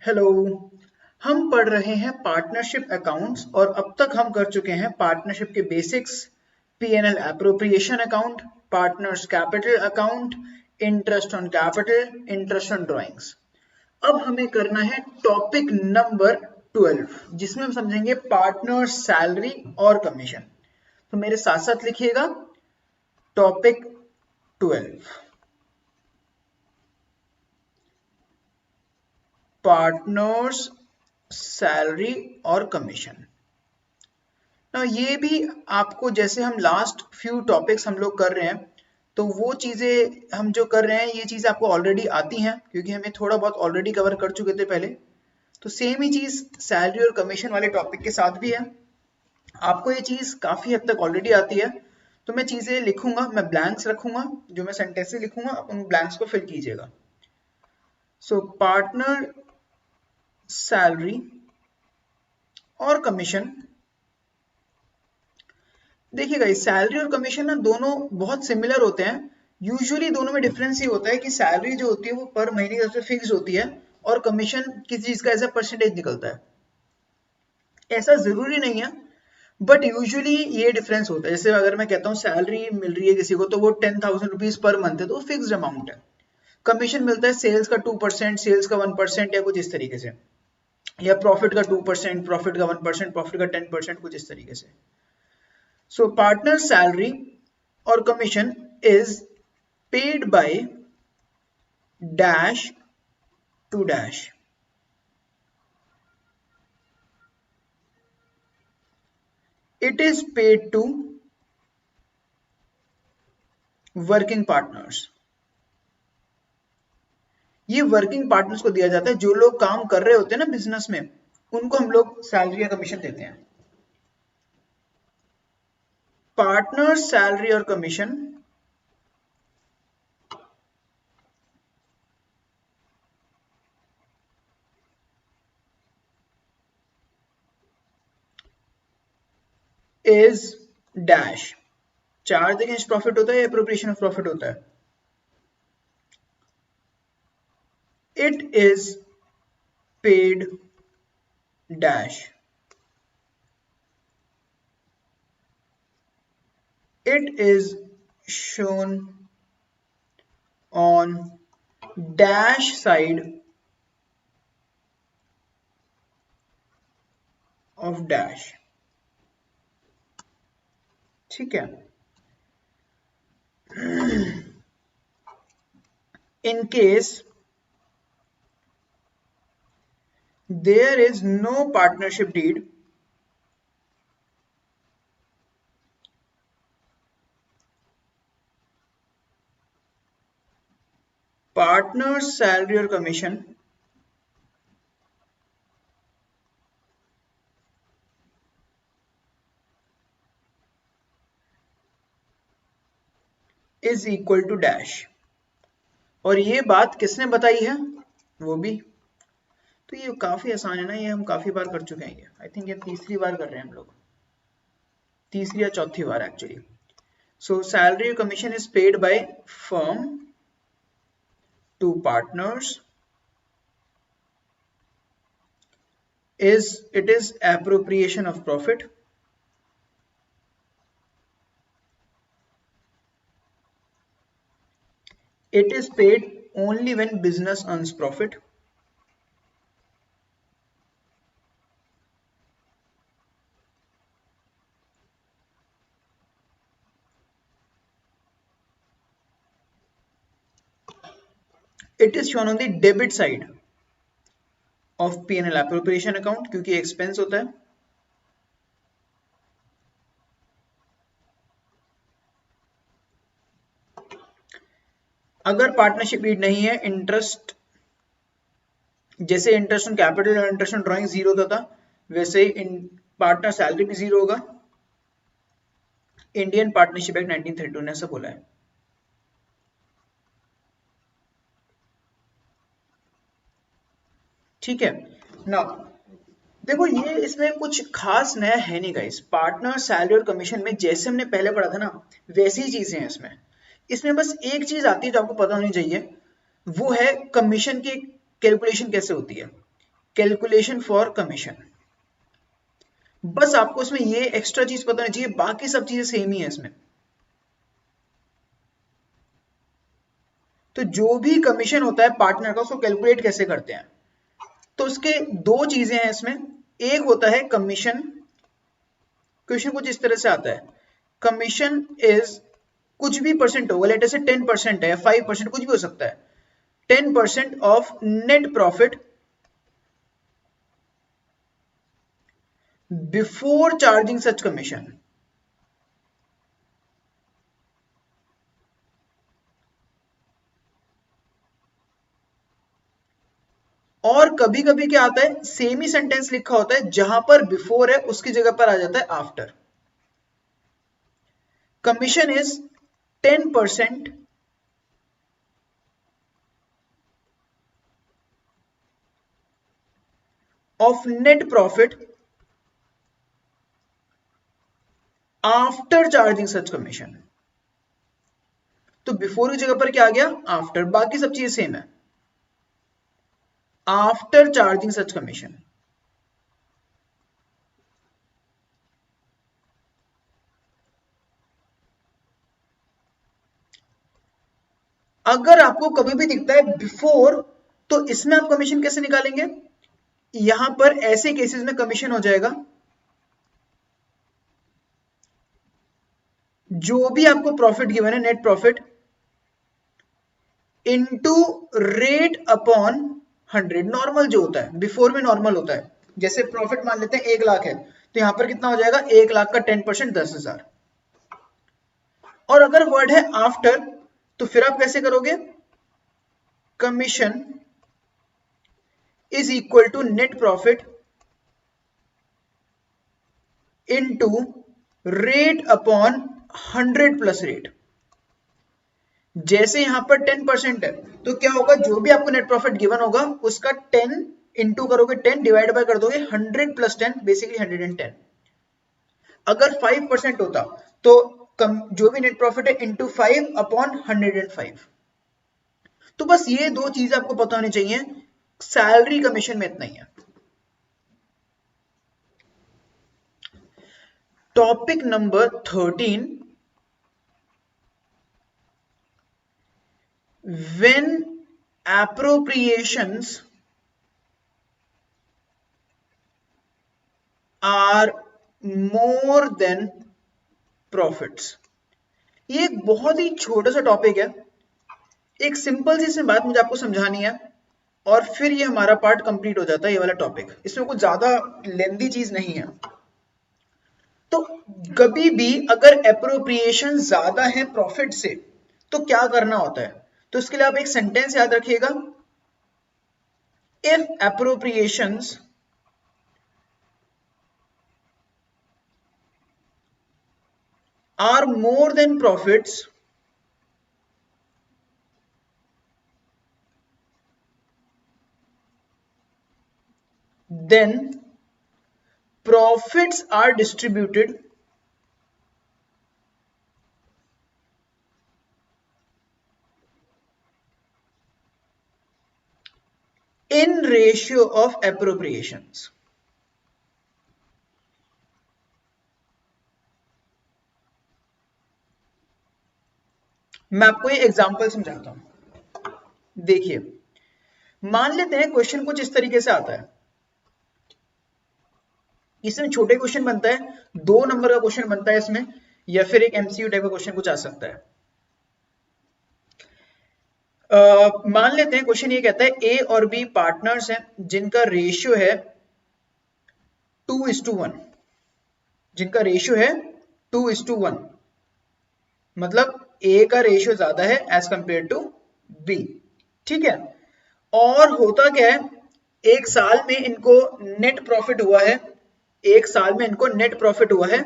Hello. हम पढ़ रहे हैं पार्टनरशिप अकाउंट्स और अब तक हम कर चुके हैं पार्टनरशिप के basics, PNL appropriation account, partners capital account, interest on capital, interest on drawings. अब हमें करना है टॉपिक नंबर 12 जिसमें हम समझेंगे पार्टनर सैलरी और कमीशन। तो मेरे साथ साथ लिखिएगा टॉपिक 12, पार्टनर्स सैलरी और कमीशन। ना ये भी आपको, जैसे हम लास्ट फ्यू टॉपिक्स हम लोग कर रहे हैं, तो वो चीज़ें हम जो कर रहे हैं ये चीज़ आपको ऑलरेडी आती हैं क्योंकि हमें थोड़ा बहुत ऑलरेडी कवर कर चुके थे पहले। तो सेम ही चीज़ सैलरी और कमीशन वाले टॉपिक के साथ भी है। आपको ये चीज़ काफ़ी हद तक ऑलरेडी आती है। तो मैं चीज़ें लिखूंगा, मैं ब्लैंक्स रखूंगा, जो मैं सेंटेंस लिखूंगा आप उन ब्लैंक्स को फिल कीजिएगा। सो पार्टनर सैलरी और कमीशन, देखिएगा इस सैलरी और कमीशन ना दोनों बहुत सिमिलर होते हैं। यूजुअली दोनों में डिफरेंस ये होता है कि सैलरी जो होती है वो पर महीने की तरफ से फिक्स होती है और कमीशन किसी चीज का एज अ परसेंटेज निकलता है। ऐसा जरूरी नहीं है बट यूजुअली ये डिफरेंस होता है। जैसे अगर मैं कहता हूँ सैलरी मिल रही है किसी को तो वो 10,000 रुपीज पर मंथ है, तो वो फिक्स्ड अमाउंट है। कमीशन मिलता है सेल्स का 2%, सेल्स का 1% या कुछ इस तरीके से, या प्रॉफिट का 2%, प्रॉफिट का 1%, प्रॉफिट का 10%, कुछ इस तरीके से। So partner salary or commission is paid by dash to dash. It is paid to working partners. ये वर्किंग पार्टनर्स को दिया जाता है, जो लोग काम कर रहे होते हैं ना बिजनेस में, उनको हम लोग सैलरी या कमीशन देते हैं। पार्टनर सैलरी और commission is dash, charge against profit होता है या एप्रोप्रिएशन ऑफ प्रॉफिट होता है। It is paid dash, it is shown on dash side of dash। ठीक है। In case there is no partnership deed, partner's salary or commission is equal to dash। और ये बात किसने बताई है वो भी, तो ये काफी आसान है ना, ये हम काफी बार कर चुके हैं। आई थिंक ये तीसरी बार कर रहे हैं हम लोग, तीसरी या चौथी बार actually. So salary commission is paid by firm to partners, it is appropriation of profit, it is paid only when business earns profit, it is shown on the debit side of P&L appropriation account क्योंकि expense होता है। अगर partnership deed नहीं है, interest, जैसे interest on capital और interest on drawing zero होता था, वैसे ही पार्टनर सैलरी भी जीरो होगा। इंडियन पार्टनरशिप एक्ट 1932 ने ऐसा बोला है। ठीक है ना। देखो ये इसमें कुछ खास नया है नहीं गाइस। पार्टनर सैलरी और कमीशन में जैसे हमने पहले पढ़ा था ना, वैसी ही चीजें हैं इसमें। इसमें बस एक चीज आती है जो आपको पता होनी चाहिए, वो है कमीशन की कैलकुलेशन कैसे होती है। Calculation for commission. बस आपको इसमें ये एक्स्ट्रा चीज पता होनी चाहिए, बाकी सब चीजें सेम ही है इसमें। तो जो भी कमीशन होता है पार्टनर का, उसको कैलकुलेट कैसे करते हैं, तो उसके दो चीजें हैं इसमें। एक होता है कमीशन, क्वेश्चन कुछ इस तरह से आता है, कमीशन इज कुछ भी परसेंट होगा, लेट से 10% है, 5%, कुछ भी हो सकता है, 10% of net profit before charging such commission. और कभी कभी क्या आता है, सेम ही सेंटेंस लिखा होता है, जहां पर बिफोर है उसकी जगह पर आ जाता है after. Commission is 10% of net profit after charging such commission. तो बिफोर की जगह पर क्या आ गया, आफ्टर, बाकी सब चीजें सेम है, आफ्टर चार्जिंग सच कमीशन। अगर आपको कभी भी दिखता है बिफोर, तो इसमें आप कमीशन कैसे निकालेंगे, यहां पर ऐसे केसेस में कमीशन हो जाएगा, जो भी आपको प्रॉफिट गिवन है, net profit into rate upon 100। Normal जो होता है, बिफोर में नॉर्मल होता है, जैसे प्रॉफिट मान लेते हैं 1 लाख है, तो यहां पर कितना हो जाएगा, 1 लाख का 10% 10,000। और अगर वर्ड है आफ्टर, तो फिर आप कैसे करोगे, commission is equal to net profit into rate upon 100 plus rate. जैसे यहां पर 10% है, तो क्या होगा, जो भी आपको नेट प्रॉफिट गिवन होगा उसका 10 इंटू करोगे, 10 डिवाइड बाय कर दोगे 100 प्लस 10, बेसिकली 110। अगर 5% होता तो जो भी नेट प्रॉफिट है इंटू 5 अपॉन 105। तो बस ये दो चीजें आपको पता होनी चाहिए, सैलरी कमीशन में इतना ही है। Topic number 13, when appropriations are more than profits। ये एक बहुत ही छोटा सा टॉपिक है, एक सिंपल सी बात मुझे आपको समझानी है, और फिर ये हमारा पार्ट कंप्लीट हो जाता है, ये वाला टॉपिक। इसमें कुछ ज्यादा लेंथी चीज नहीं है। तो कभी भी अगर एप्रोप्रिएशन ज्यादा है प्रॉफिट से, तो क्या करना होता है, तो इसके लिए आप एक सेंटेंस याद रखिएगा, if appropriations are more than profits, then profits are distributed in ratio of appropriations। मैं आपको ये एग्जांपल समझाता हूं। देखिए, मान लेते हैं क्वेश्चन कुछ इस तरीके से आता है, इसमें छोटे क्वेश्चन बनता है, 2 नंबर का क्वेश्चन बनता है इसमें, या फिर एक एमसीक्यू टाइप का क्वेश्चन कुछ आ सकता है। मान लेते हैं क्वेश्चन ये कहता है ए और बी पार्टनर्स हैं जिनका रेशियो है 2:1, जिनका रेशियो है 2:1, मतलब ए का रेशियो ज्यादा है एज कंपेयर टू बी। ठीक है, और होता क्या है, एक साल में इनको नेट प्रॉफिट हुआ है, एक साल में इनको नेट प्रॉफिट हुआ है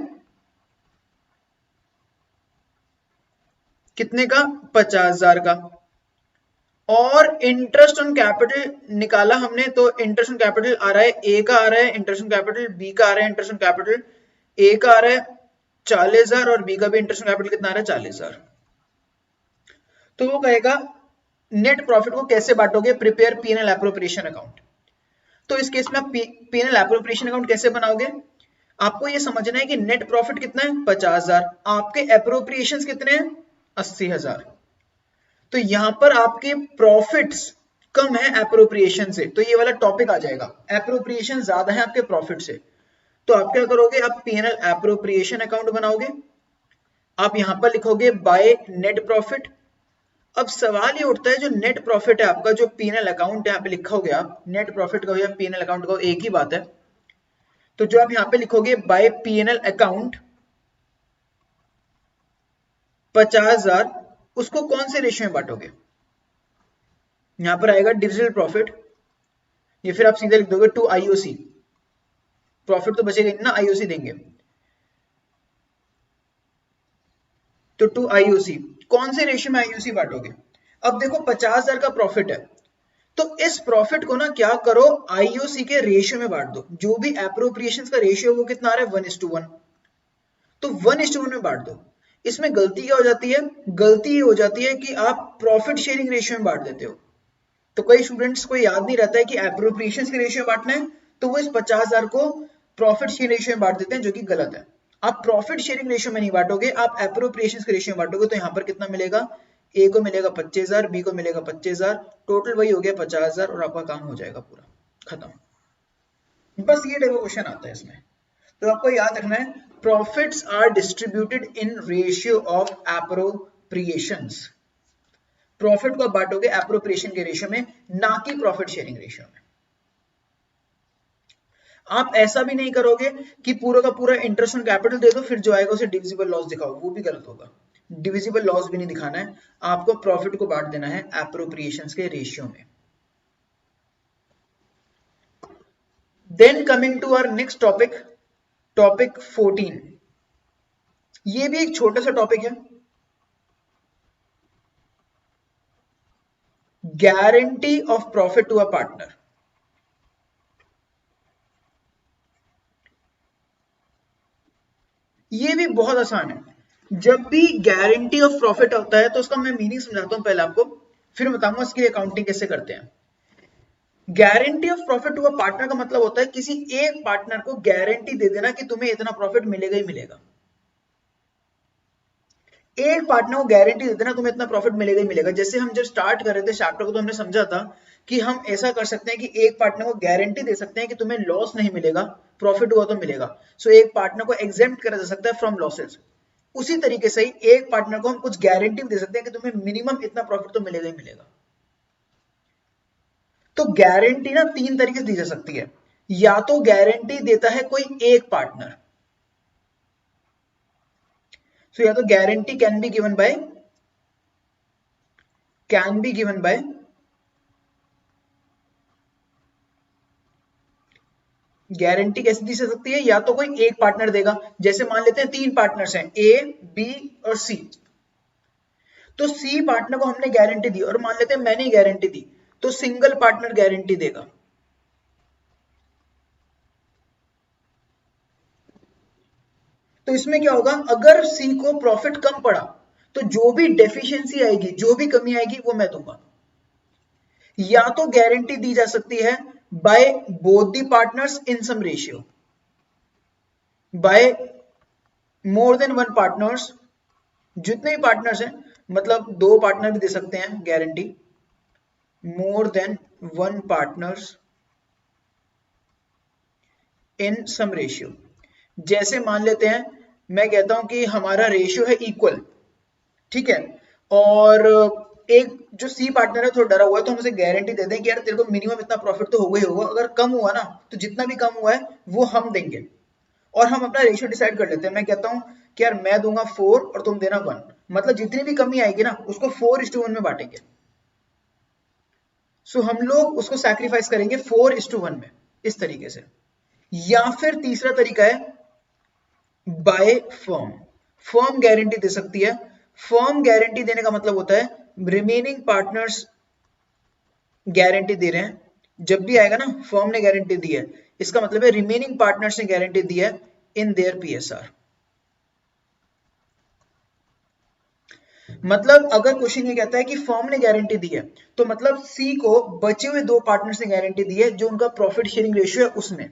कितने का, 50,000 का। और इंटरेस्ट ऑन कैपिटल निकाला हमने, तो इंटरेस्ट ऑन कैपिटल आ रहा है, ए का आ रहा है इंटरेस्ट ऑन कैपिटल, बी का आ रहा है इंटरेस्ट ऑन कैपिटल, ए का आ रहा है 40,000 और बी का भी इंटरेस्ट ऑन कैपिटल कितना आ रहा है, 40,000। तो वो कहेगा नेट प्रॉफिट को कैसे बांटोगे, prepare P and L appropriation account. तो इस केस में आप P&L एप्रोप्रिएशन अकाउंट कैसे बनाओगे? आपको ये समझना है कि नेट प्रॉफिट कितना है 50,000, आपके एप्रोप्रिएशंस कितने हैं 80,000। तो यहां पर आपके प्रॉफिट्स कम है एप्रोप्रिएशन से, तो ये वाला टॉपिक आ जाएगा, एप्रोप्रिएशन ज्यादा है आपके प्रॉफिट से। तो आप क्या करोगे, आप P&L एप्रोप्रिएशन अकाउंट बनाओगे, आप यहां पर लिखोगे बाय नेट प्रॉफिट। अब सवाल ये उठता है जो नेट प्रॉफिट है आपका, जो P&L अकाउंट है, यहाँ पे लिखोगे आप नेट प्रॉफिट का या P&L अकाउंट का एक ही बात है। तो जो आप यहाँ पे लिखोगे बाय P&L अकाउंट 50,000, उसको कौन से रेशियो में बांटोगे? यहां पर आएगा डिविजिबल प्रॉफिट, या फिर आप सीधे लिख दोगे टू आईओसी, प्रॉफिट तो बचेगा ना, आईओसी देंगे। तो टू आईओसी कौन से रेशियो में आईओसी बांटोगे? अब देखो 50,000 का प्रॉफिट है, तो इस प्रॉफिट को ना क्या करो, आईओसी के रेशियो में बांट दो। जो भी एप्रोप्रिएशंस का रेशियो वो कितना आ रहा है 1:1, तो 1:1 में बांट दो। इसमें गलती क्या हो जाती है, गलती ये हो जाती है कि आप प्रॉफिट शेयरिंग रेशियो में बांट देते हो। तो कई स्टूडेंट्स को याद नहीं रहता है कि एप्रोप्रिएशंस के रेशियो में बांटना है, तो वो इस 50,000 को प्रॉफिट शेयरिंग रेशियो में बांट देते हैं, जो कि गलत है। आप प्रॉफिट शेयरिंग रेशियो में नहीं बांटोगे, आप एप्रोप्रिएशंस के रेशियो में बांटोगे। तो यहाँ पर कितना मिलेगा, ए को मिलेगा 25,000, बी को मिलेगा 25,000, टोटल वही हो गया 50,000, और आपका काम हो जाएगा पूरा खत्म। बस ये टाइप का क्वेश्चन आता है इसमें। तो आपको याद रखना है, profits are distributed in ratio of appropriations. Profit को बांटोगे एप्रोप्रिएशन के रेशियो में, ना कि प्रॉफिट शेयरिंग रेशियो में। आप ऐसा भी नहीं करोगे कि पूरा का पूरा इंटरेस्ट ऑन कैपिटल दे दो, फिर जो आएगा उसे डिविजिबल लॉस दिखाओ, वो भी गलत होगा। डिविजिबल लॉस भी नहीं दिखाना है, आपको प्रॉफिट को बांट देना है एप्रोप्रिएशंस के रेशियो में। Then coming to our next topic, topic 14। ये भी एक छोटा सा टॉपिक है, guarantee of profit to a partner. ये भी बहुत आसान है। जब भी गारंटी ऑफ प्रॉफिट होता है तो उसका मैं मीनिंग समझाता हूं पहले आपको, फिर बताऊंगा इसकी अकाउंटिंग कैसे करते हैं। Guarantee of profit to a partner का मतलब होता है किसी एक पार्टनर को गारंटी दे देना कि तुम्हें इतना प्रॉफिट मिलेगा ही मिलेगा। एक पार्टनर को गारंटी दे देना तुम्हें इतना प्रॉफिट मिलेगा ही मिलेगा। जैसे हम जब स्टार्ट कर रहे थे चैप्टर को, तो हमने समझा था कि हम ऐसा कर सकते हैं कि एक पार्टनर को गारंटी दे सकते हैं कि तुम्हें लॉस नहीं मिलेगा, प्रॉफिट हुआ तो मिलेगा। सो एक पार्टनर को एग्जेम्प्ट करा जा सकता है फ्रॉम लॉसेस। उसी तरीके से ही एक पार्टनर को हम कुछ गारंटी दे सकते हैं कि तुम्हें मिनिमम इतना प्रॉफिट तो मिलेगा ही मिलेगा। तो गारंटी ना तीन तरीके से दी जा सकती है। या तो गारंटी देता है कोई एक पार्टनर, सो या तो guarantee can be given by guarantee कैसे दी जा सकती है, या तो कोई एक पार्टनर देगा। जैसे मान लेते हैं तीन पार्टनर्स हैं, ए, बी और सी। तो सी पार्टनर को हमने गारंटी दी, और मान लेते हैं मैंने गारंटी दी, तो सिंगल पार्टनर गारंटी देगा। तो इसमें क्या होगा, अगर सी को प्रॉफिट कम पड़ा तो जो भी डेफिशिएंसी आएगी, जो भी कमी आएगी, वो मैं दूंगा। या तो गारंटी दी जा सकती है by both the partners in some ratio, by more than one partners, जितने भी पार्टनर्स हैं, मतलब दो पार्टनर भी दे सकते हैं guarantee, more than one partners in some ratio. जैसे मान लेते हैं मैं कहता हूं कि हमारा रेशियो है इक्वल, ठीक है, और एक जो सी पार्टनर है थोड़ा डरा हुआ है, तो हम उसे गारंटी देते हैं कि यार तेरे को मिनिमम इतना प्रॉफिट तो होगा ही होगा, अगर कम हुआ ना तो जितना भी कम हुआ है वो हम देंगे, और हम अपना रेशियो डिसाइड कर लेते हैं। मैं कहता हूं कि यार मैं दूंगा 4 और तुम देना 1, मतलब जितनी भी कमी आएगी ना उसको 4:1 में बांटेंगे। सो हम लोग उसको सैक्रिफाइस करेंगे 4:1 में, इस तरीके से। या फिर तीसरा तरीका है बाय फर्म, फर्म गारंटी दे सकती है। फर्म गारंटी देने का मतलब होता है रिमेनिंग पार्टनर्स गारंटी दे रहे हैं, जब भी आएगा ना फर्म ने गारंटी दी है, इसका मतलब है रिमेनिंग पार्टनर्स ने गारंटी दी है इन देयर पीएसआर। मतलब अगर क्वेश्चन ये कहता है कि फर्म ने गारंटी दी है, तो मतलब सी को बचे हुए दो पार्टनर्स ने गारंटी दी है जो उनका प्रॉफिट शेयरिंग रेशियो है उसमें।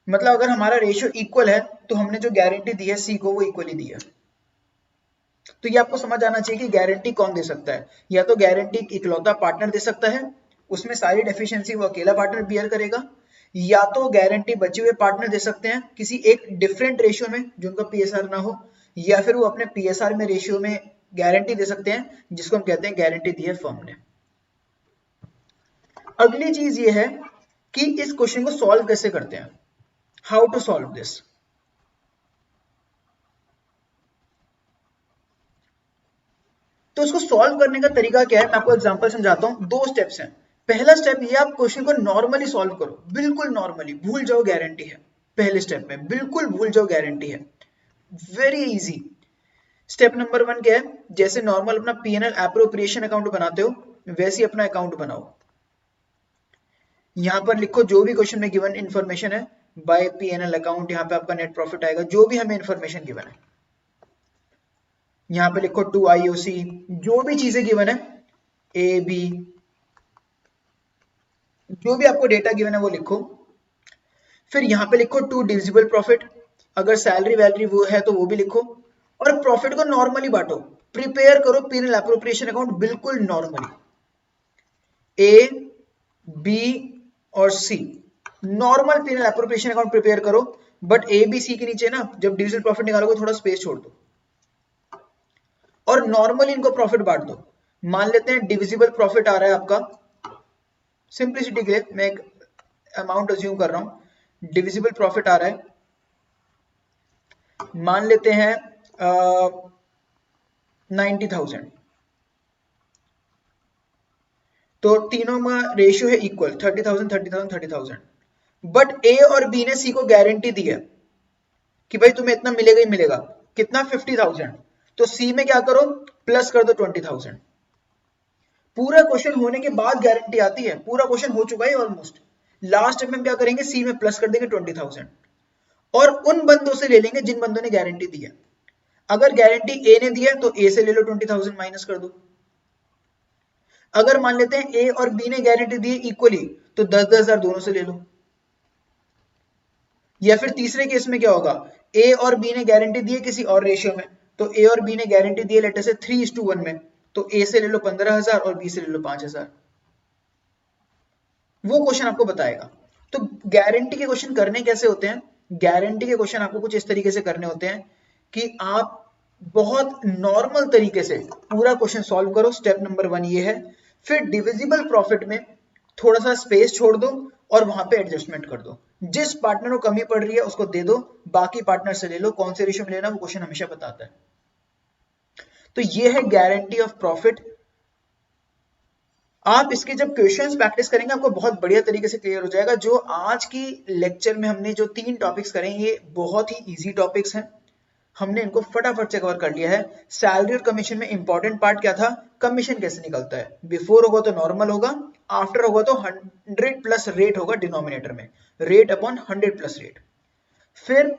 मतलब अगर हमारा रेशियो इक्वल है तो हमने जो गारंटी दी है सी को वो इक्वली दी है। तो ये आपको समझ आना चाहिए कि गारंटी कौन दे सकता है। या तो गारंटी इकलौता पार्टनर दे सकता है, उसमें सारी डेफिशिएंसी वो अकेला पार्टनर बियर करेगा, या तो गारंटी बचे हुए पार्टनर दे सकते हैं किसी एक डिफरेंट रेशियो में जो उनका पीएसआर ना हो, या फिर वो अपने पीएसआर में रेशियो में गारंटी दे सकते हैं जिसको हम कहते हैं गारंटी दी है फर्म ने। अगली चीज ये है कि इस क्वेश्चन को सॉल्व कैसे करते हैं, हाउ टू सॉल्व दिस। तो इसको सॉल्व करने का तरीका क्या है, मैं आपको एग्जांपल समझाता हूं। दो स्टेप्स हैं। पहला स्टेप ये, आप क्वेश्चन को नॉर्मली सॉल्व करो, बिल्कुल नॉर्मली, भूल जाओ गारंटी है। पहले स्टेप में बिल्कुल भूल जाओ गारंटी है, वेरी इजी। स्टेप नंबर 1 क्या है, जैसे नॉर्मल अपना पीएनएल एप्रोप्रिएशन अकाउंट बनाते हो वैसे ही अपना अकाउंट बनाओ। यहां पर लिखो जो भी क्वेश्चन में गिवन इन्फॉर्मेशन है, बाय पीएनएल अकाउंट, यहाँ पे आपका नेट प्रॉफिट आएगा जो भी हमें इन्फॉर्मेशन गिवन है। यहाँ पे लिखो टू आईओसी, जो भी चीजें गिवन है, ए बी, जो भी आपको डेटा गिवन है वो लिखो। फिर यहाँ पे लिखो टू डिविजिबल प्रॉफिट, अगर सैलरी वैलरी वो है तो वो भी लिखो। और प्रॉफिट को नॉर्मली बांटो, प्रिपेयर करो पीएनएल एप्रोप्रिएशन अकाउंट बिल्कुल नॉर्मली, ए बी और C, normal PNL appropriation account prepare करो। बट ए बी सी के नीचे ना जब डिविजिबल प्रॉफिट निकालोगे थोड़ा स्पेस छोड़ दो और नॉर्मली इनको प्रॉफिट बांट दो। मान लेते हैं डिविजिबल प्रॉफिट आ रहा है आपका, सिंप्लिसिटी के लिए मैं एक अमाउंट अज्यूम कर रहा हूं, डिविजिबल प्रॉफिट आ रहा है, मान लेते हैं 90,000। तो तीनों में रेशियो है इक्वल, 30,000 30,000 30,000। बट ए और बी ने सी को गारंटी दी है कि भाई तुम्हें इतना मिलेगा ही मिलेगा, कितना 50,000। तो सी में क्या करो, प्लस कर दो 20,000। पूरा क्वेश्चन होने के बाद गारंटी आती है, पूरा क्वेश्चन हो चुका है ऑलमोस्ट, लास्ट में हम क्या करेंगे, सी में प्लस कर देंगे 20,000 और उन बंदों से ले लेंगे जिन बंदों ने गारंटी दी है। अगर गारंटी ए ने दी है तो ए से ले लो 20,000 माइनस कर दो। अगर मान लेते हैं ए और बी ने गारंटी दी है इक्वली, तो 10,000 दोनों से ले लो। या फिर तीसरे केस में क्या होगा, ए और बी ने गारंटी दी है किसी और रेशियो में, तो ए और बी ने गारंटी दी है लेटर से 3:1 में, तो ए से ले लो 15,000 और बी से ले लो 5,000। वो क्वेश्चन आपको बताएगा। तो गारंटी के क्वेश्चन करने कैसे होते हैं, गारंटी के क्वेश्चन आपको कुछ इस तरीके से करने होते हैं कि आप बहुत नॉर्मल तरीके से पूरा क्वेश्चन सॉल्व करो। स्टेप नंबर 1 ये है। फिर डिविजिबल प्रॉफिट में थोड़ा सा स्पेस छोड़ दो और वहां पे एडजस्टमेंट कर दो, जिस पार्टनर को कमी पड़ रही है उसको दे दो, बाकी पार्टनर से ले लो, कौन से रेशियो में लेना वो क्वेश्चन हमेशा बताता है। तो ये है गारंटी ऑफ प्रॉफिट। आप इसके जब क्वेश्चंस प्रैक्टिस करेंगे आपको बहुत बढ़िया तरीके से क्लियर हो जाएगा। जो आज की लेक्चर में हमने जो 3 टॉपिक्स करें ये बहुत ही इजी टॉपिक्स हैं, हमने इनको फटाफट से कवर कर लिया है। सैलरी और कमीशन में इंपॉर्टेंट पार्ट क्या था, कमीशन कैसे निकलता है, बिफोर होगा तो नॉर्मल होगा, आफ्टर होगा तो 100 प्लस रेट होगा डिनोमिनेटर में, रेट अपॉन 100 प्लस रेट। फिर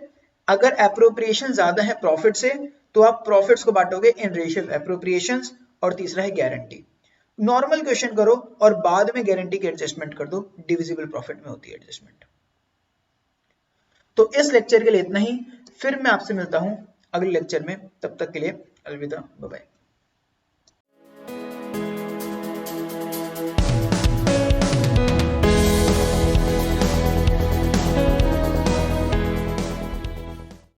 अगर एप्रोप्रिएशन ज्यादा है प्रॉफिट से तो आप प्रॉफिट्स को बांटोगे इन रेशियो ऑफ एप्रोप्रिएशंस। और तीसरा है गारंटी। नॉर्मल क्वेश्चन करो और बाद में गारंटी की एडजस्टमेंट कर दो, डिविजिबल प्रॉफिट में होती है एडजस्टमेंट। तो इस लेक्चर के लिए इतना ही, फिर मैं आपसे मिलता हूं अगले लेक्चर में, तब तक के लिए अलविदा, बाय बाय।